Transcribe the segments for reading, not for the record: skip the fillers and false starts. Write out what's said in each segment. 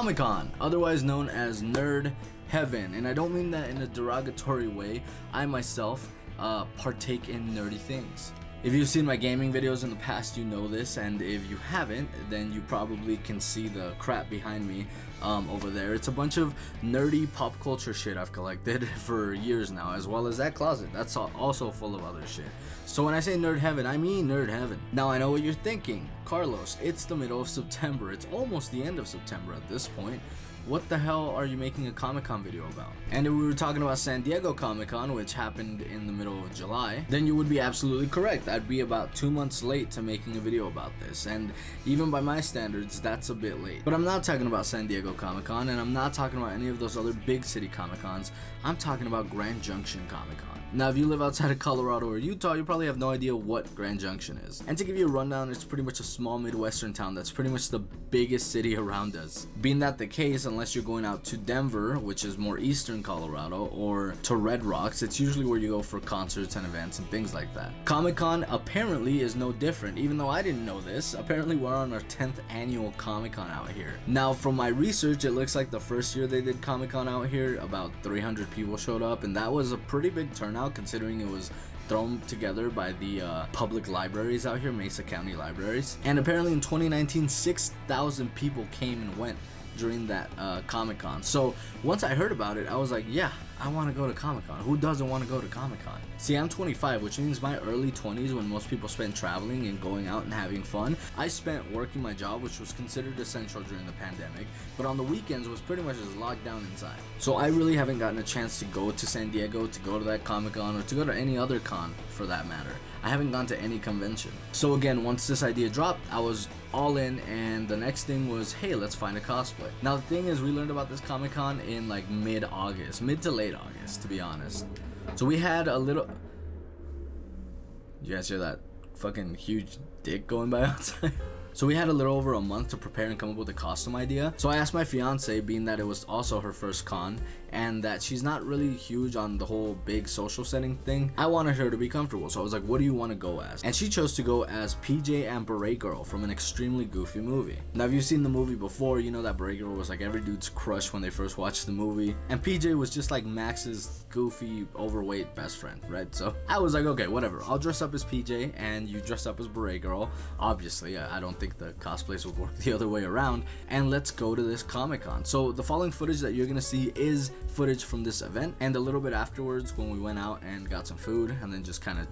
Comic Con, otherwise known as Nerd Heaven, and I don't mean that in a derogatory way. I myself partake in nerdy things. If you've seen my gaming videos in the past, you know this, and if you haven't, then you probably can see the crap behind me over there. It's a bunch of nerdy pop culture shit I've collected for years now, as well as that closet. That's also full of other shit. So when I say Nerd Heaven, I mean Nerd Heaven. Now I know what you're thinking. Carlos, it's the middle of September. It's almost the end of September at this point. What the hell are you making a Comic-Con video about? And if we were talking about San Diego Comic-Con, which happened in the middle of July, then you would be absolutely correct. I'd be about 2 months late to making a video about this, and even by my standards, that's a bit late. But I'm not talking about San Diego Comic-Con, and I'm not talking about any of those other big city Comic-Cons. I'm talking about Grand Junction Comic Con. Now, if you live outside of Colorado or Utah, you probably have no idea what Grand Junction is. And to give you a rundown, it's pretty much a small Midwestern town that's pretty much the biggest city around us. Being that the case, unless you're going out to Denver, which is more eastern Colorado, or to Red Rocks, it's usually where you go for concerts and events and things like that. Comic-Con apparently is no different, even though I didn't know this. Apparently we're on our 10th annual Comic-Con out here. Now, from my research, it looks like the first year they did Comic-Con out here, about 300 people showed up, and that was a pretty big turnout considering it was thrown together by the public libraries out here, Mesa County libraries. And apparently in 2019, 6,000 people came and went during that Comic-Con. So once I heard about it, I was like, yeah, I want to go to Comic-Con. Who doesn't want to go to Comic-Con? See, I'm 25, which means my early 20s, when most people spend traveling and going out and having fun, I spent working my job, which was considered essential during the pandemic, but on the weekends was pretty much just locked down inside. So I really haven't gotten a chance to go to San Diego, to go to that Comic-Con, or to go to any other con for that matter. I haven't gone to any convention. So again, once this idea dropped, I was all in, and the next thing was, hey, let's find a cosplay. Now the thing is, we learned about this Comic-Con in like mid-August, mid to late August, to be honest. So we had a little... You guys hear that fucking huge dick going by outside? So we had a little over a month to prepare and come up with a costume idea. So I asked my fiance, being that it was also her first con, and that she's not really huge on the whole big social setting thing, I wanted her to be comfortable. So I was like, what do you want to go as? And she chose to go as PJ and Beret Girl from an extremely goofy movie. Now, if you've seen the movie before, you know that Beret Girl was like every dude's crush when they first watched the movie. And PJ was just like Max's goofy, overweight best friend, right? So I was like, okay, whatever. I'll dress up as PJ and you dress up as Beret Girl. Obviously, I don't think the cosplays would work the other way around, and let's go to this Comic-Con. So the following footage that you're gonna see is footage from this event, and a little bit afterwards when we went out and got some food and then just kind of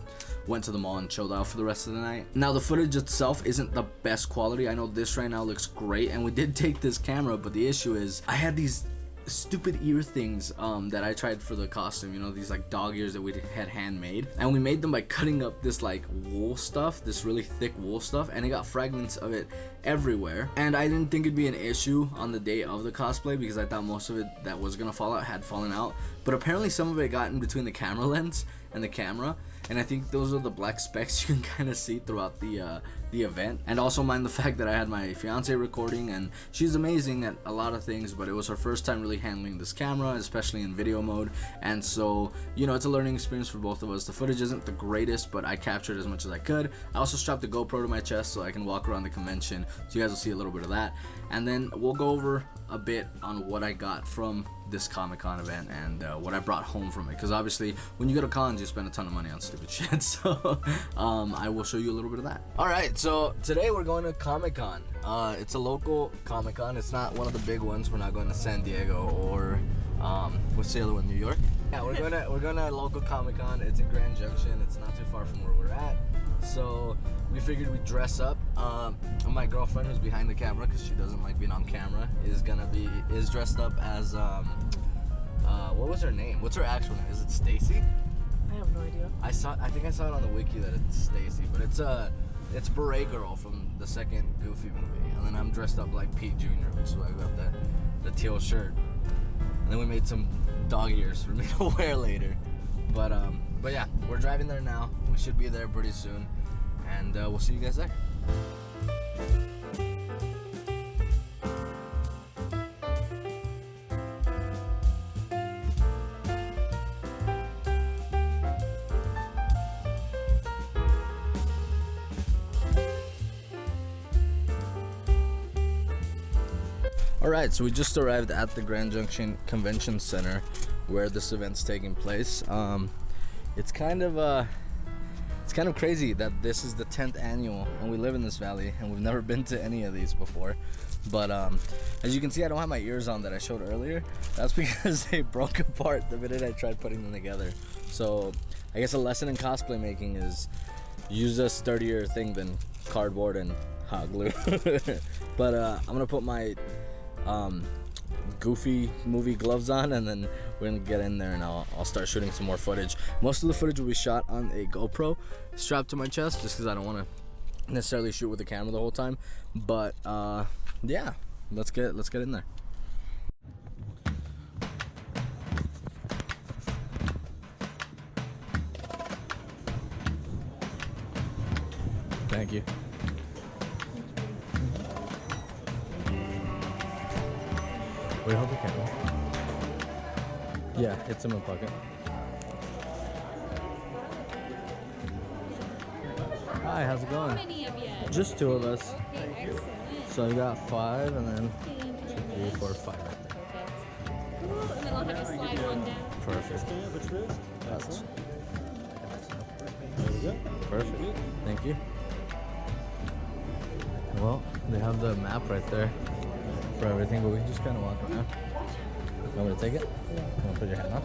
went to the mall and chilled out for the rest of the night. Now the footage itself isn't the best quality. I know this right now looks great, and we did take this camera, but the issue is I had these stupid ear things that I tried for the costume, you know, these like dog ears that we had handmade, and we made them by cutting up this like wool stuff, this really thick wool stuff, and it got fragments of it everywhere. And I didn't think it'd be an issue on the day of the cosplay because I thought most of it that was gonna fall out had fallen out, but apparently some of it got in between the camera lens and the camera, and I think those are the black specks you can kind of see throughout the event. And also mind the fact that I had my fiance recording, and she's amazing at a lot of things, but it was her first time really handling this camera, especially in video mode, and so, you know, it's a learning experience for both of us. The footage isn't the greatest, but I captured as much as I could. I also strapped the GoPro to my chest so I can walk around the convention, so you guys will see a little bit of that, and then we'll go over a bit on what I got from this Comic-Con event and what I brought home from it, because obviously when you go to cons you spend a ton of money on stupid shit. So I will show you a little bit of that. Alright, so today we're going to Comic-Con. It's a local Comic-Con. It's not one of the big ones. We're not going to San Diego or what's the other one, New York? Yeah, we're going to a local Comic-Con. It's in Grand Junction. It's not too far from where we're at, so we figured we'd dress up. My girlfriend, who's behind the camera because she doesn't like being on camera, is dressed up as what was her name? What's her actual name? Is it Stacy? I have no idea. I think I saw it on the wiki that it's Stacy, but it's Beret Girl from the second Goofy movie. And then I'm dressed up like Pete Jr., which is why I got the teal shirt. And then we made some dog ears for me to wear later. But yeah, we're driving there now. We should be there pretty soon, and we'll see you guys there. Alright, so we just arrived at the Grand Junction Convention Center where this event's taking place. It's kind of crazy that this is the 10th annual and we live in this valley and we've never been to any of these before. But as you can see, I don't have my ears on that I showed earlier. That's because they broke apart the minute I tried putting them together. So I guess a lesson in cosplay making is use a sturdier thing than cardboard and hot glue. But I'm gonna put my Goofy movie gloves on and then we're gonna get in there and I'll start shooting some more footage. Most of the footage will be shot on a GoPro strapped to my chest just because I don't want to necessarily shoot with the camera the whole time. But yeah, let's get in there. Thank you. Wait, hold the camera. Yeah, it's in my pocket. Hi, how's it going? How many of you? Just 2 of us. Okay, excellent. So I got 5 and then 2, 3, 4, 5 right there. Perfect. Cool, and then I'll have you slide one down. Perfect. That's There we go. perfect. Thank you. Well, they have the map right there for everything, but we can just kind of walk around. You want me to take it? Yeah. You want to put your hat on?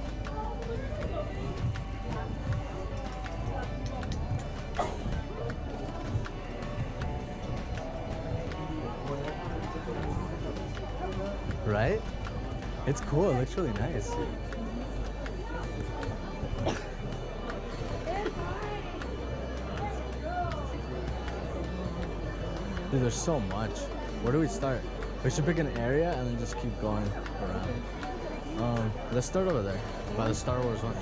Right? It's cool. It looks really nice. Dude, there's so much. Where do we start? We should pick an area and then just keep going around. Let's start over there by the Star Wars one.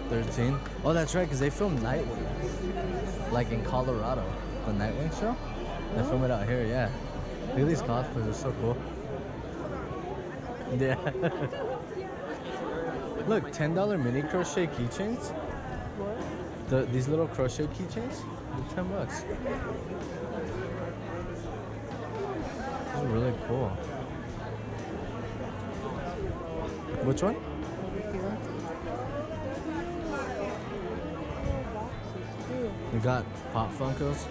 13. Oh, that's right, because they filmed Nightwing, like in Colorado, the Nightwing show. They film it out here, yeah. Look at these cosplays, they're so cool. Yeah. Look, $10 mini crochet keychains. These little crochet keychains, they're $10. This is really cool. Which one? We got Pop Funkos.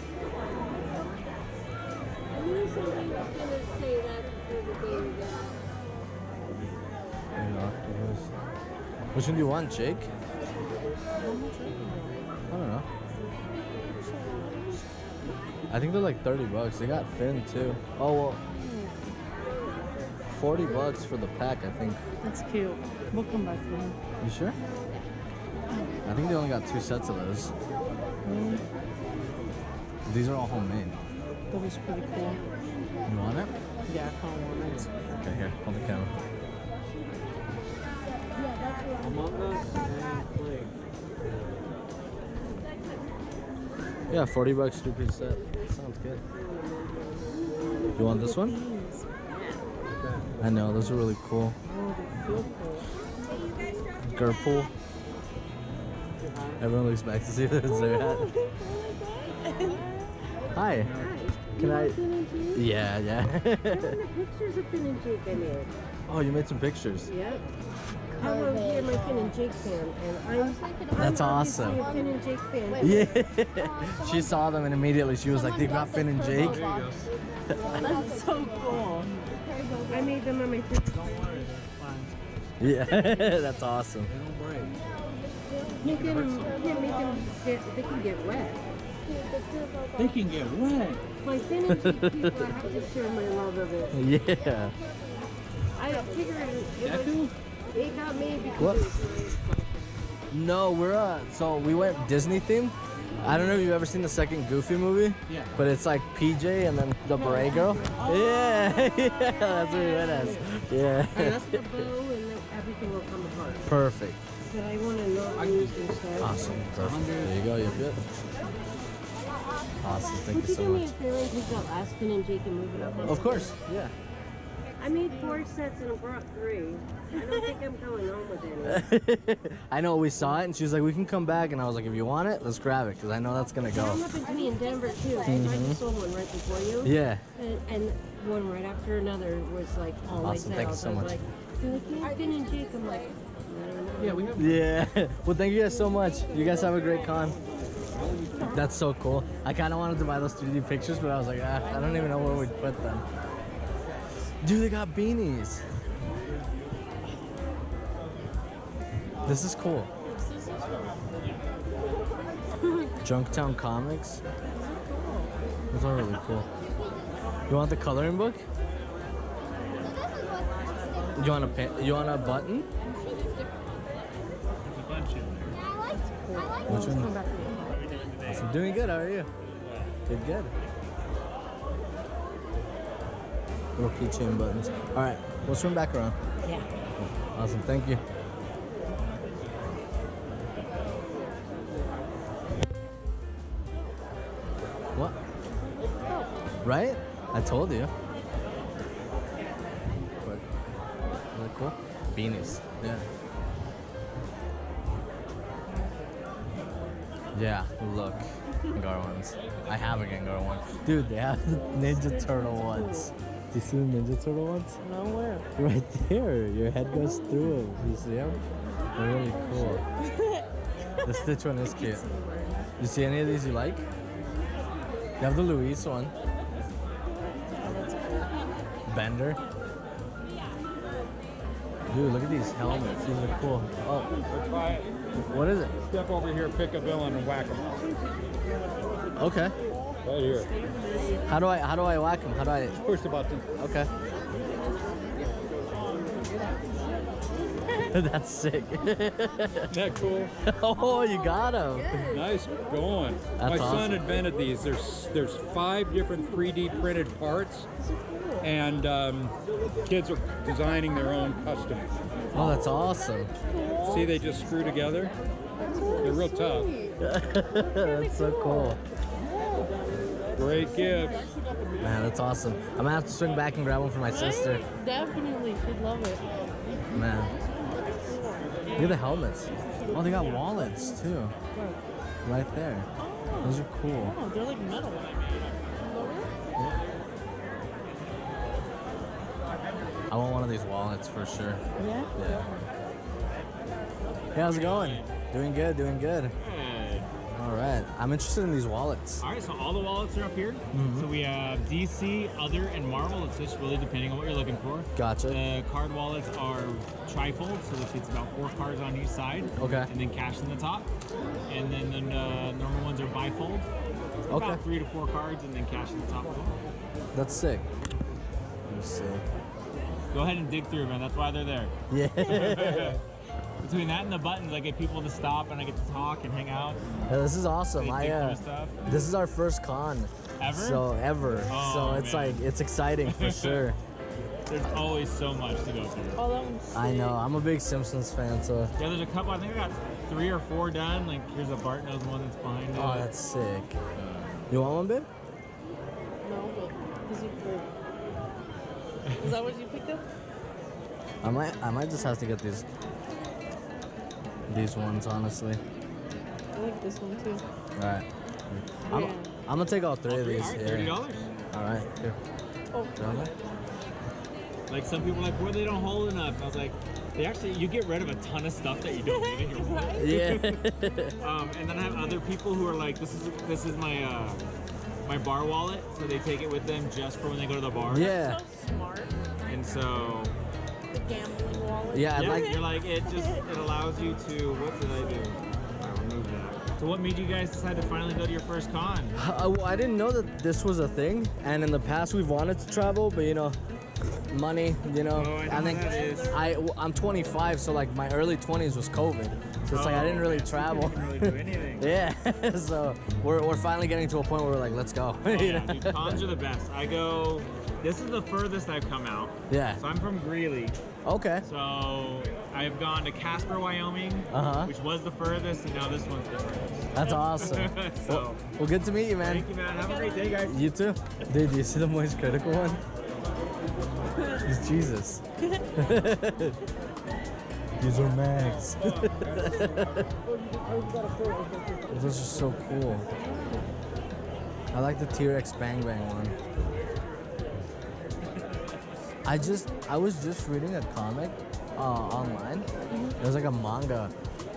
Which one do you want, Jake? I don't know. I think they're like $30. They got Finn too. Oh well, $40 for the pack, I think. That's cute. We'll come back for him. You sure? I think they only got 2 sets of those. These are all homemade. That was pretty cool. You want it? Yeah, I kind of want it. Okay, here, hold the camera. Among Us and Plague. Yeah, $40 2-piece set. Sounds good. You want this one? I know, those are really cool. Gerpool. Everyone looks back to see if it's their hat. Hi. Can I? Yeah, yeah. Pictures of Finn and Jake I made. Oh, you made some pictures. Yep. I have here my Finn and Jake fan, and That's I'm awesome. obviously a Finn and Jake fan. Yeah. She saw them and immediately she was like, they got Finn and Jake. That's so cool. I made them on my fridge. Yeah, that's awesome. You can make them they can get wet. They can get wet. My Finn and Jake people, I have to share my love of it. Yeah. I figured it got made because What? No, we're so we went Disney themed. I don't know if you've ever seen the second Goofy movie. Yeah. But it's like PJ and then the beret girl. Yeah, yeah, that's what we went as. Yeah. and that's the bow and then everything will come apart. Perfect. But I want to not lose and stuff. Awesome. Perfect. There you go. You're good. Awesome. Thank Would you you so do me a much. favor and take that last Finn and Jake and move it up? Of course. Yeah. I made 4 sets and I brought 3. I don't think I'm going home with any. I know we saw it and she was like, we can come back. And I was like, if you want it, let's grab it because I know that's going to That go. happened to me in Denver too. I just sold one right before you. Yeah. And one right after another was like all Awesome, my thank you sales. so I was much. like, I've been in Jake. I'm like, I don't know. Yeah, we have. Yeah. Well, thank you guys so much. You guys have a great con. That's so cool. I kind of wanted to buy those 3D pictures, but I was like, I don't even know where we'd put them. Dude, they got beanies. This is cool. Junktown Comics. Those are really cool. You want the coloring book? You want a pen? You want a button? Which one? Awesome. Doing good. How are you? Good, good. Little keychain buttons. All right, we'll swing back around. Yeah. Awesome. Thank you. What? Right? I told you. But really cool. Beanies. Yeah. Yeah, look. Gengar ones. I have a Gengar one. Dude, they have the Ninja Turtle ones. Do you see the Ninja Turtle ones? Nowhere. Right there. Your head goes through them. You see them? They're really cool. The Stitch one is cute. You see any of these you like? You have the Luis one. Bender. Dude, look at these helmets. These are cool. Oh, Let's try it. what is it? Step over here, pick a villain, and whack him. Okay. Right here. How do I whack him? How do I? Push the button. Okay. That's sick. Isn't that cool? Oh, you got him. Nice going. That's My son awesome. invented these. There's 5 different 3D printed parts, and kids are designing their own custom. Oh, that's awesome. See, they just screw together. They're real tough. That's so cool. Great gifts. Man, that's awesome. I'm gonna have to swing back and grab one for my sister. Definitely. She'd love it. Man. Look at the helmets. Oh, they got wallets too. Right there. Those are cool. Oh, they're like metal. I want one of these wallets for sure. Yeah? Yeah. Hey, how's it going? Doing good, doing good. All right. I'm interested in these wallets. All right, so all the wallets are up here. So we have DC, Other, and Marvel. It's just really depending on what you're looking for. Gotcha. The card wallets are trifold, so which it's about 4 cards on each side. Okay. And then cash in the top. And then the normal ones are bifold. Okay. About 3 to 4 cards, and then cash in the top as well. That's sick. Let me see. Go ahead and dig through, man. That's why they're there. Yeah. Between that and the buttons, I get people to stop and I get to talk and hang out. Yeah, this is awesome. They dig through stuff. This is our first con. Ever? So ever. Oh, so it's man. like it's exciting for sure. There's always so much to go through. Oh, that one's I know. I'm a big Simpsons fan, so. Yeah, there's a couple. I think I got 3 or 4 done. Like here's a Bart knows one that's behind it. Oh, that's sick. You want one, babe? No, but is it good? Is that what you picked up? I might just have to get these ones, honestly. I like this one too. All right. Yeah. I'm gonna take all 3 of these. All right, Yeah. $30. All right. Here. Oh. Throw them there. Like some people are like, well, they don't hold enough. I was like, you get rid of a ton of stuff that you don't need in your wallet. Yeah. And then I have other people who are like, this is my my bar wallet, so they take it with them just for when they go to the bar. Yeah. So smart. And so The gambling wallet. Yeah. I'd like. you're like it allows you to. What did I do? I removed that. So what made you guys decide to finally go to your first con? Well, I didn't know that this was a thing, and in the past we've wanted to travel, but you know, money, you know. Oh, I know and then how that is. I'm 25, so like my early 20s was COVID, so it's like I didn't really travel. Didn't really do anything. Yeah, so we're finally getting to a point where we're like, let's go. Oh, You yeah, know? dude, cons are the best. I go. This is the furthest I've come out. Yeah. So I'm from Greeley. Okay. So I've gone to Casper, Wyoming, which was the furthest, and now this one's the furthest. That's awesome. So Well, good to meet you, man. thank you, man. Have a great day, guys. You too. Dude, do you see the Moist Critical one? He's Jesus. These are mags. Those are so cool. I like the T-Rex Bang Bang one. I was just reading a comic online. It was like a manga,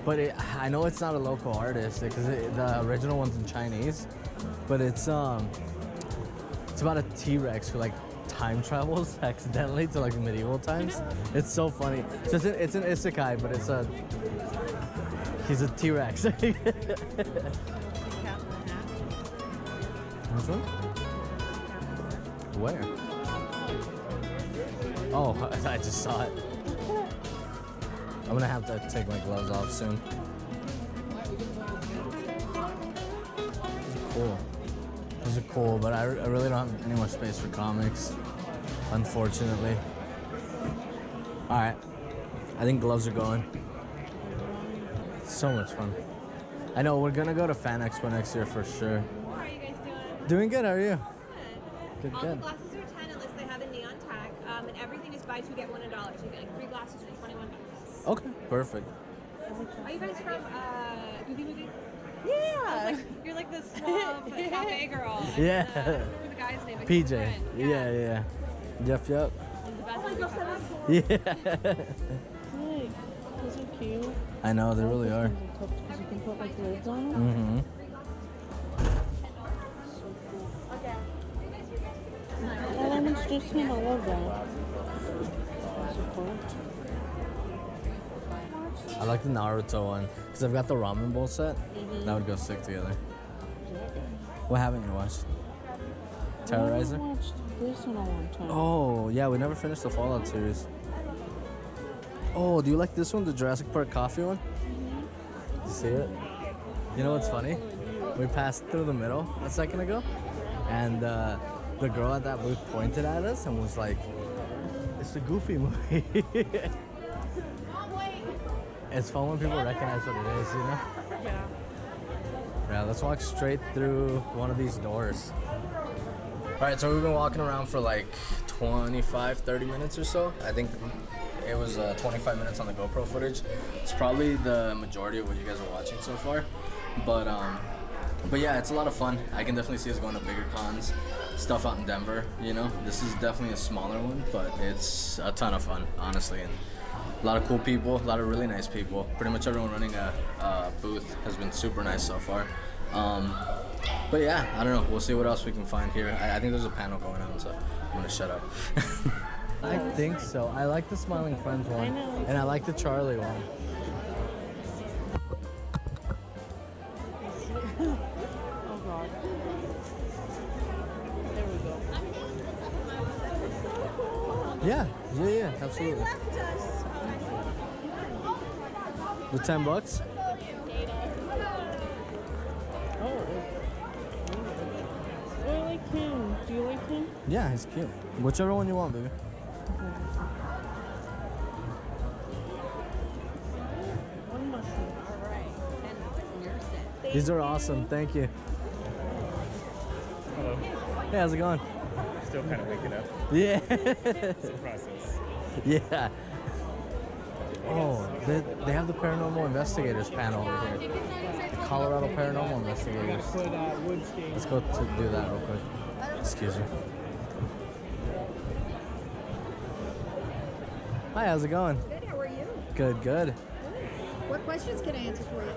but I know it's not a local artist because the original one's in Chinese. But it's about a T-Rex who like time travels accidentally to like medieval times. It's so funny. So it's an isekai, but he's a T-Rex. Which one? Where? Oh, I just saw it. I'm gonna have to take my gloves off soon. These are cool. Those are cool, but I really don't have any more space for comics, unfortunately. All right, I think gloves are going. It's so much fun. I know we're gonna go to Fan Expo next year for sure. How are you guys doing? Doing good. How are you? Good. All Good. the glasses are 10 unless they have a neon tag, and everything is buy two get one $1. You get like 3 glasses for $21. Okay. Perfect. Are you guys from Goofy Movie? Yeah. You're like the suave cafe girl. Yeah. What's the guy's name? Like, PJ. your friend. Yeah. Yep. He's the best. Yeah. Look, those are cute. I know they really are. Because you can put like lids on them. Mm-hmm. Well, lemons just him. I love that. Support. I like the Naruto one because I've got the ramen bowl set. That would go sick together. What haven't you watched? I Terrorizer? haven't watched this in a long time. Oh, yeah, we never finished the Fallout series. Oh, do you like this one, the Jurassic Park coffee one? You see it? You know what's funny? We passed through the middle a second ago, and the girl at that booth pointed at us and was like, "It's the Goofy movie." It's fun when people recognize what it is, you know? Yeah. Yeah, let's walk straight through one of these doors. All right, so we've been walking around for like 25, 30 minutes or so. I think it was 25 minutes on the GoPro footage. It's probably the majority of what you guys are watching so far. But yeah, it's a lot of fun. I can definitely see us going to bigger cons, stuff out in Denver, you know? This is definitely a smaller one, but it's a ton of fun, honestly. And a lot of cool people, a lot of really nice people. Pretty much everyone running a booth has been super nice so far. But yeah, I don't know. We'll see what else we can find here. I think there's a panel going on, so I'm gonna shut up. I think so. I like the Smiling Friends one, and I like the Charlie one. Oh God. There we go. Yeah, absolutely. The $10? Oh. I like him. Do you like him? Yeah, he's cute. Whichever one you want, baby. One mushroom. These are awesome. Thank you. Hello. Hey, how's it going? Still kind of waking up. Yeah. It's a process. Yeah. Oh, they have the Paranormal Investigators panel over here. Colorado Paranormal Investigators. Let's go to do that real quick. Excuse me. Hi, how's it going? Good, how are you? Good. What questions can I answer for you?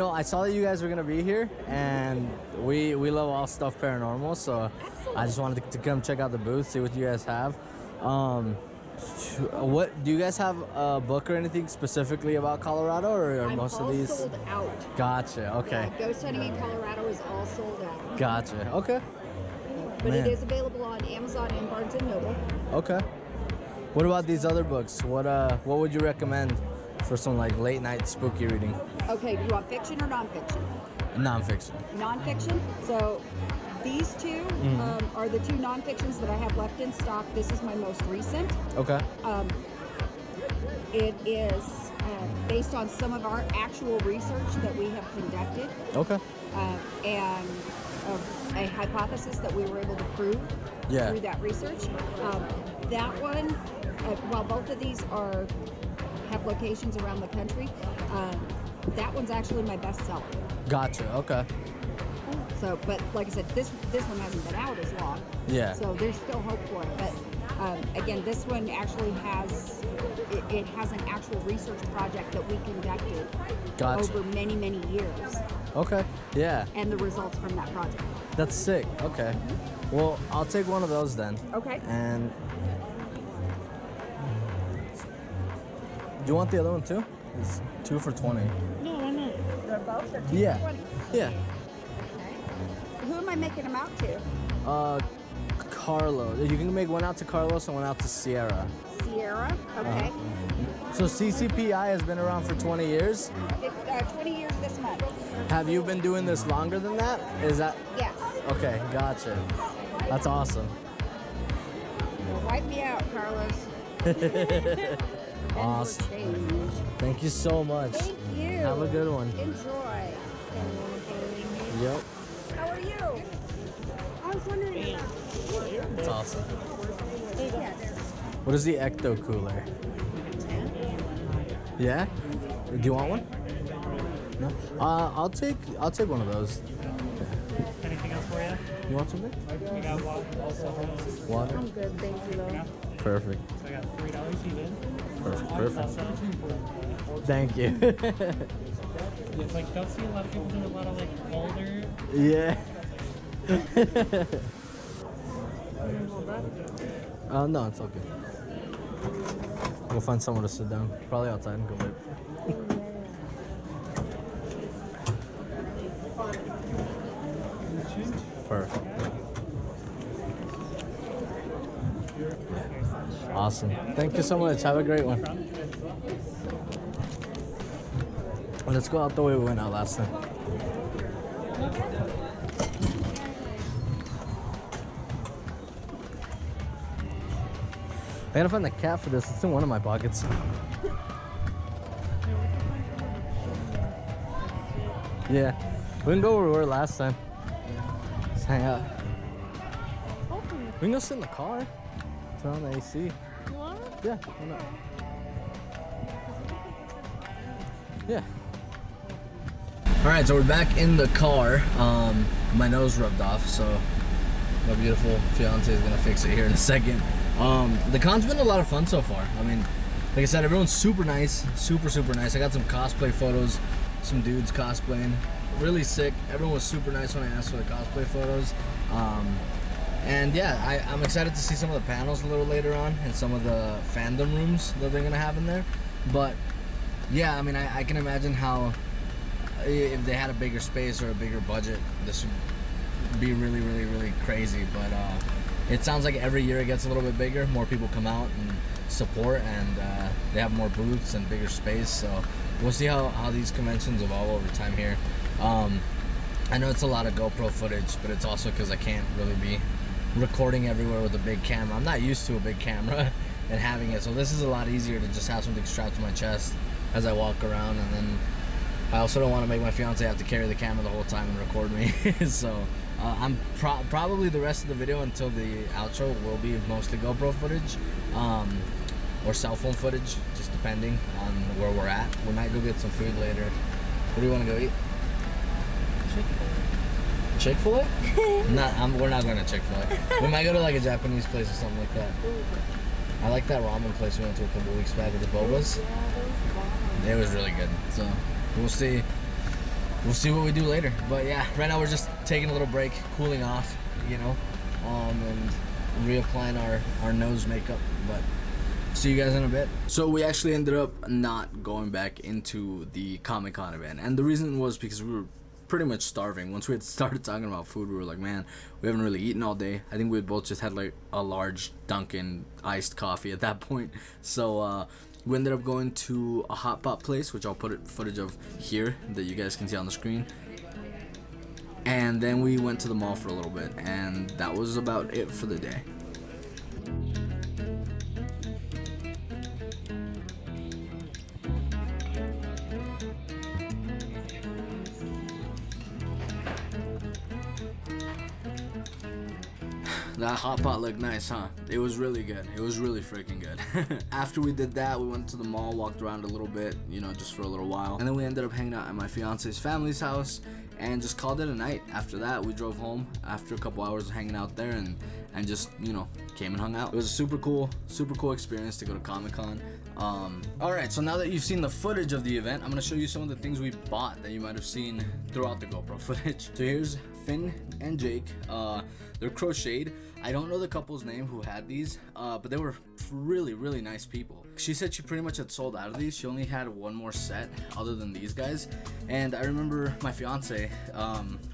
I saw that you guys were gonna be here, and we love all stuff paranormal, so I just wanted to come check out the booth, see what you guys have. What do you guys have a book or anything specifically about Colorado, or are I'm most all of these? sold out. Gotcha. Okay. Yeah, ghost hunting in Colorado is all sold out. Gotcha. Okay. But Man. it is available on Amazon and Barnes & Noble. Okay. What about these other books? What would you recommend for some like late night spooky reading? Okay, do you want fiction or nonfiction? Nonfiction. Nonfiction. So these two are the two nonfictions that I have left in stock. This is my most recent. Okay. It is based on some of our actual research that we have conducted. Okay. And a hypothesis that we were able to prove Yeah. through that research. That one while both of these have locations around the country, that one's actually my best seller. Gotcha. Okay. So, but like I said, this one hasn't been out as long. Yeah. So there's still hope for it. But again, this one actually has it has an actual research project that we conducted Gotcha. over many, many years, Okay. Yeah. and the results from that project. That's sick. Okay. Well, I'll take one of those then. Okay. And do you want the other one too? It's 2 for $20. No, why not? They're both. They're 2 Yeah. for 20. Yeah. Who am I making them out to? Carlos. You can make one out to Carlos and one out to Sierra. Sierra. Okay. So CCPI has been around for 20 years. 20 years this month. Have you been doing this longer than that? Is that Yes. okay? Gotcha. That's awesome. Wipe me out, Carlos. Awesome. Thank you so much. Thank you. Have a good one. Enjoy. Yep. How are you? I was wondering about. That's awesome. What is the Ecto Cooler? Yeah? Do you want one? No? I'll take one of those. Anything else for you? You want something? We got Water? I'm good, thank you, though. Perfect. So I got $3 even. Perfect. Thank you. It's like, don't see a lot of people doing a lot of like older. Yeah. No, it's okay. We'll find somewhere to sit down. Probably outside and go wait. Perfect. Awesome. Thank you so much. Have a great one. Let's go out the way we went out last time. I gotta find the cap for this. It's in one of my pockets. Yeah. We can go where we were last time. Just hang out. We can go sit in the car. Turn on the AC. You want? Yeah, why not? Yeah. Alright, so we're back in the car. My nose rubbed off, so my beautiful fiance is gonna fix it here in a second. The con's been a lot of fun so far. I mean, like I said, everyone's super nice, super nice. I got some cosplay photos, some dudes cosplaying, really sick. Everyone was super nice when I asked for the cosplay photos. And yeah, I'm excited to see some of the panels a little later on and some of the fandom rooms that they're gonna have in there. But yeah, I mean, I can imagine how if they had a bigger space or a bigger budget, this would be really crazy. But it sounds like every year it gets a little bit bigger. More people come out and support, and they have more booths and bigger space. So we'll see how these conventions evolve over time here. I know it's a lot of GoPro footage, but it's also because I can't really be recording everywhere with a big camera. I'm not used to a big camera and having it, so this is a lot easier to just have something strapped to my chest as I walk around. And then I also don't want to make my fiance have to carry the camera the whole time and record me. So I'm probably the rest of the video until the outro will be mostly GoPro footage or cell phone footage, just depending on where we're at. We might go get some food later. What do you want to go eat? Chick-fil-A? We're not going to Chick-fil-A. We might go to like a Japanese place or something like that. I like that ramen place we went to a couple weeks back with the bobas. It was really good. So we'll see. We'll see what we do later. But yeah, right now we're just taking a little break, cooling off, you know, and reapplying our nose makeup. But see you guys in a bit. So we actually ended up not going back into the Comic Con event, and the reason was because we were pretty much starving. Once we had started talking about food, we were like, man, we haven't really eaten all day. I think we had both just had like a large Dunkin' iced coffee at that point. So we ended up going to a hot pot place, which I'll put footage of here that you guys can see on the screen. And then we went to the mall for a little bit, and that was about it for the day. That hot pot looked nice, huh? It was really good. It was really freaking good. After we did that, we went to the mall, walked around a little bit, you know, just for a little while. And then we ended up hanging out at my fiance's family's house and just called it a night. After that, we drove home after a couple hours of hanging out there and just, you know, came and hung out. It was a super cool experience to go to Comic Con. Alright, so now that you've seen the footage of the event, I'm gonna show you some of the things we bought that you might have seen throughout the GoPro footage. So here's Finn and Jake. They're crocheted. I don't know the couple's name who had these, but they were really nice people. She said she pretty much had sold out of these. She only had one more set other than these guys. And I remember my fiance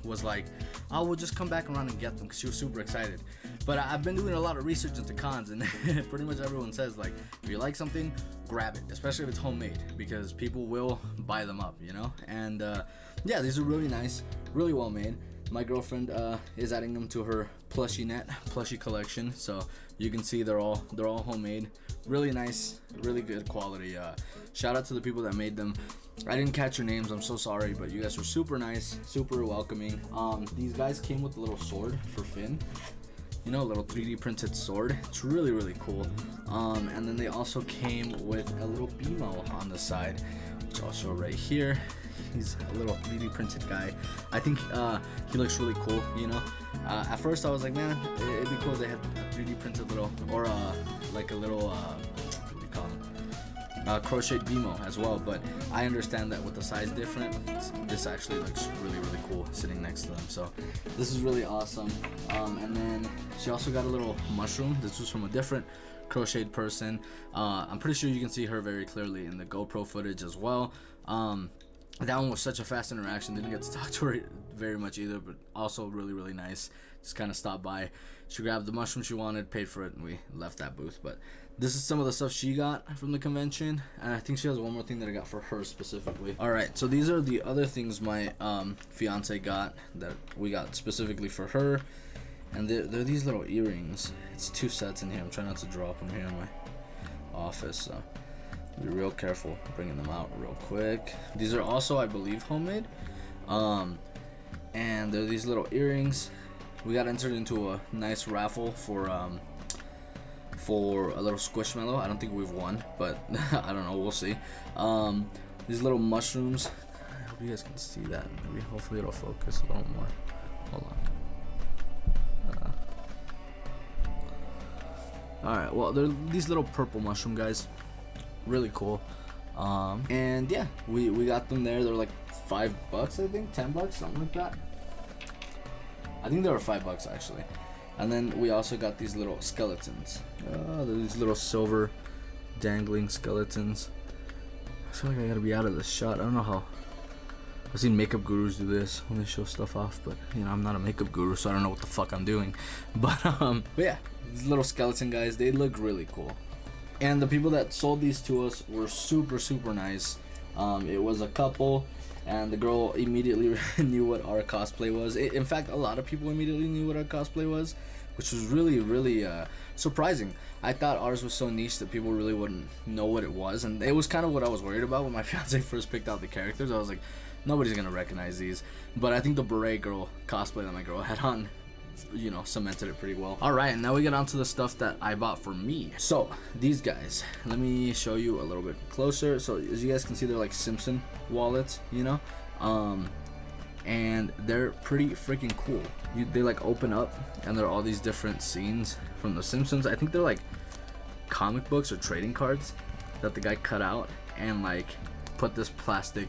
was like, oh, we'll just come back around and get them, because she was super excited. But I've been doing a lot of research into cons, and pretty much everyone says, like, if you like something, grab it, especially if it's homemade, because people will buy them up, you know? And yeah, these are really nice, really well made. My girlfriend is adding them to her plushie collection, so you can see they're all homemade, really nice, really good quality. Shout out to the people that made them. I didn't catch your names, I'm so sorry, but you guys were super nice, super welcoming. These guys came with a little sword for Finn, you know, a little 3D printed sword. It's really cool. And then they also came with a little BMO on the side, which I'll show right here. He's a little 3D printed guy. I think he looks really cool, you know. At first I was like, man, it'd be cool if they had a 3D printed little, or like a little, what do you call them? Crocheted BMO as well, but I understand that with the size different, this actually looks really cool sitting next to them. So this is really awesome. And then she also got a little mushroom. This was from a different crocheted person. I'm pretty sure you can see her very clearly in the GoPro footage as well. That one was such a fast interaction. Didn't get to talk to her very much either, but also really nice. Just kind of stopped by. She grabbed the mushroom she wanted, paid for it, and we left that booth. But this is some of the stuff she got from the convention, and I think she has one more thing that I got for her specifically. Alright, so these are the other things my fiance got that we got specifically for her, and they're these little earrings. It's 2 sets in here. I'm trying not to drop them here in my office, so be real careful bringing them out real quick. These are also, I believe, homemade, and they're these little earrings. We got entered into a nice raffle for a little Squishmallow. I don't think we've won, but I don't know, we'll see. These little mushrooms, I hope you guys can see that. Maybe hopefully it'll focus a little more. Hold on. Alright, well, they're these little purple mushroom guys. Really cool. And yeah, we got them there. They're like $5, I think, $10, something like that. I think they were $5 actually. And then we also got these little skeletons. They're these little silver dangling skeletons. I feel like I gotta be out of this shot. I don't know how. I've seen makeup gurus do this when they show stuff off, but you know, I'm not a makeup guru, so I don't know what the fuck I'm doing. But yeah, these little skeleton guys, they look really cool. And the people that sold these to us were super nice. It was a couple, and the girl immediately knew what our cosplay was. In fact, a lot of people immediately knew what our cosplay was, which was really surprising. I thought ours was so niche that people really wouldn't know what it was, and it was kind of what I was worried about when my fiance first picked out the characters. I was like, nobody's gonna recognize these. But I think the beret girl cosplay that my girl had on, you know, cemented it pretty well. Alright, and now we get on to the stuff that I bought for me. So these guys, let me show you a little bit closer. So as you guys can see, they're like Simpson wallets, you know, and they're pretty freaking cool. They like open up, and there are all these different scenes from the Simpsons. I think they're like comic books or trading cards that the guy cut out and like put this plastic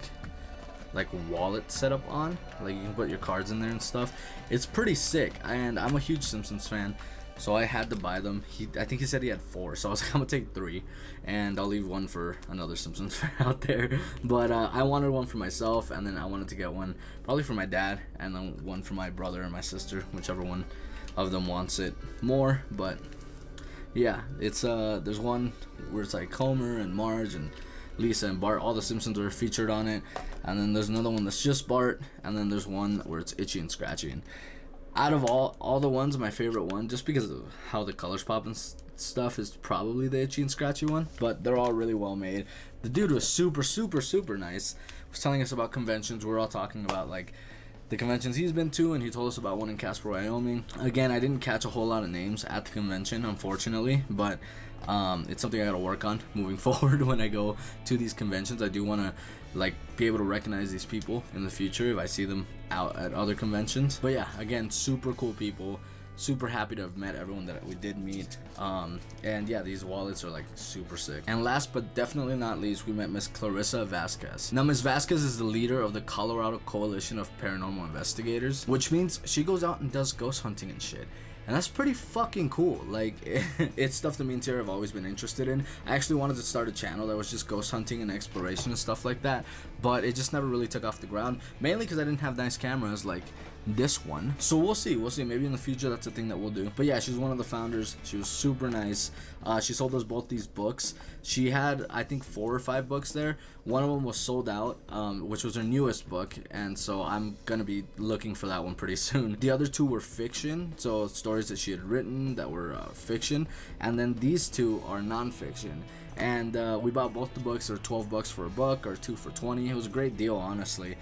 like wallet setup on, like you can put your cards in there and stuff. It's pretty sick, and I'm a huge Simpsons fan, so I had to buy them. I think he said he had 4, so I was like, I'm gonna take 3 and I'll leave 1 for another Simpsons fan out there. But I wanted 1 for myself, and then I wanted to get 1 probably for my dad, and then 1 for my brother and my sister, whichever one of them wants it more. But yeah, it's there's one where it's like Homer and Marge and Lisa and Bart. All the Simpsons are featured on it, and then there's another one that's just Bart, and then there's one where it's Itchy and Scratchy. And out of all the ones, my favorite one, just because of how the colors pop and stuff, is probably the Itchy and Scratchy one. But they're all really well made. The dude was super nice. Was telling us about conventions. We're all talking about like the conventions he's been to, and he told us about one in Casper, Wyoming. Again, I didn't catch a whole lot of names at the convention, unfortunately, but it's something I gotta work on moving forward. When I go to these conventions, I do want to like be able to recognize these people in the future if I see them out at other conventions. But yeah, again, super cool people. Super happy to have met everyone that we did meet. And yeah, these wallets are like super sick. And last but definitely not least, we met Miss Clarissa Vasquez. Now, Miss Vasquez is the leader of the Colorado Coalition of Paranormal Investigators, which means she goes out and does ghost hunting and shit. And that's pretty fucking cool. Like, it's stuff that me and Tara have always been interested in. I actually wanted to start a channel that was just ghost hunting and exploration and stuff like that, but it just never really took off the ground, mainly because I didn't have nice cameras like this one. So we'll see, maybe in the future that's a thing that we'll do. But yeah, she's one of the founders. She was super nice. She sold us both these books. She had, I think, 4 or 5 books there. One of them was sold out, which was her newest book, and so I'm gonna be looking for that one pretty soon. The other 2 were fiction, so stories that she had written that were fiction, and then these 2 are non-fiction. And we bought both the books. They're $12 for a book, or 2 for $20. It was a great deal, honestly,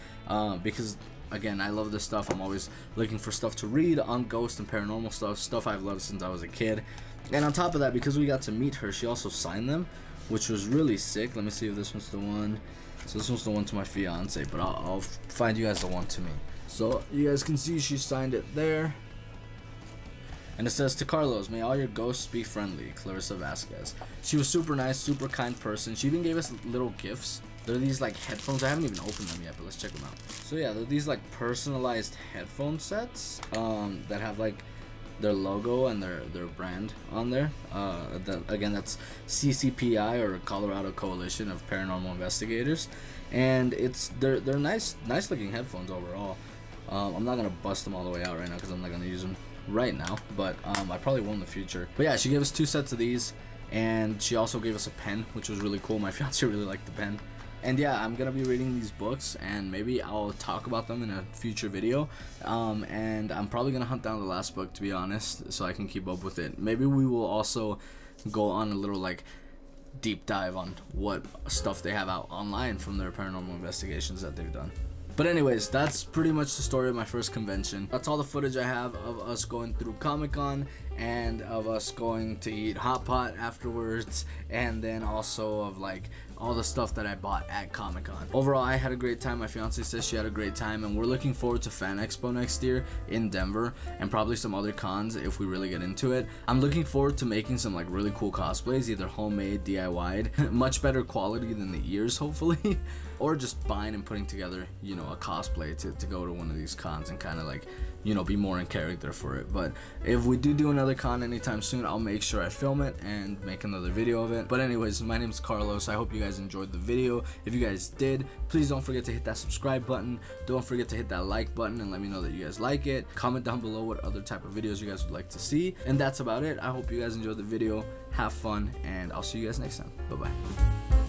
because again, I love this stuff. I'm always looking for stuff to read on ghost and paranormal stuff I've loved since I was a kid. And on top of that, because we got to meet her, she also signed them, which was really sick. Let me see if this one's the one. So this one's the one to my fiance, but I'll find you guys the one to me. So you guys can see she signed it there. And it says, "To Carlos, may all your ghosts be friendly, Clarissa Vasquez." She was super nice, super kind person. She even gave us little gifts. They're these like headphones. I haven't even opened them yet, but let's check them out. So yeah, they're these like personalized headphone sets that have like their logo and their brand on there. Again, that's CCPI, or Colorado Coalition of Paranormal Investigators, and they're nice looking headphones overall. I'm not gonna bust them all the way out right now because I'm not gonna use them right now, but I probably will in the future. But yeah, she gave us 2 sets of these, and she also gave us a pen, which was really cool. My fiance really liked the pen. And yeah, I'm gonna be reading these books, and maybe I'll talk about them in a future video. And I'm probably gonna hunt down the last book, to be honest, so I can keep up with it. Maybe we will also go on a little like deep dive on what stuff they have out online from their paranormal investigations that they've done. But anyways, that's pretty much the story of my first convention. That's all the footage I have of us going through Comic-Con, and of us going to eat hot pot afterwards, and then also of like all the stuff that I bought at Comic-Con. Overall, I had a great time. My fiance says she had a great time, and we're looking forward to Fan Expo next year in Denver, and probably some other cons if we really get into it. I'm looking forward to making some like really cool cosplays, either homemade, DIY'd, much better quality than the ears, hopefully, or just buying and putting together, you know, a cosplay to go to one of these cons and kind of like, you know, be more in character for it. But if we do another con anytime soon, I'll make sure I film it and make another video of it. But anyways, my name is Carlos. I hope you guys enjoyed the video. If you guys did, please don't forget to hit that subscribe button. Don't forget to hit that like button and let me know that you guys like it. Comment down below what other type of videos you guys would like to see. And that's about it. I hope you guys enjoyed the video. Have fun, and I'll see you guys next time. Bye bye.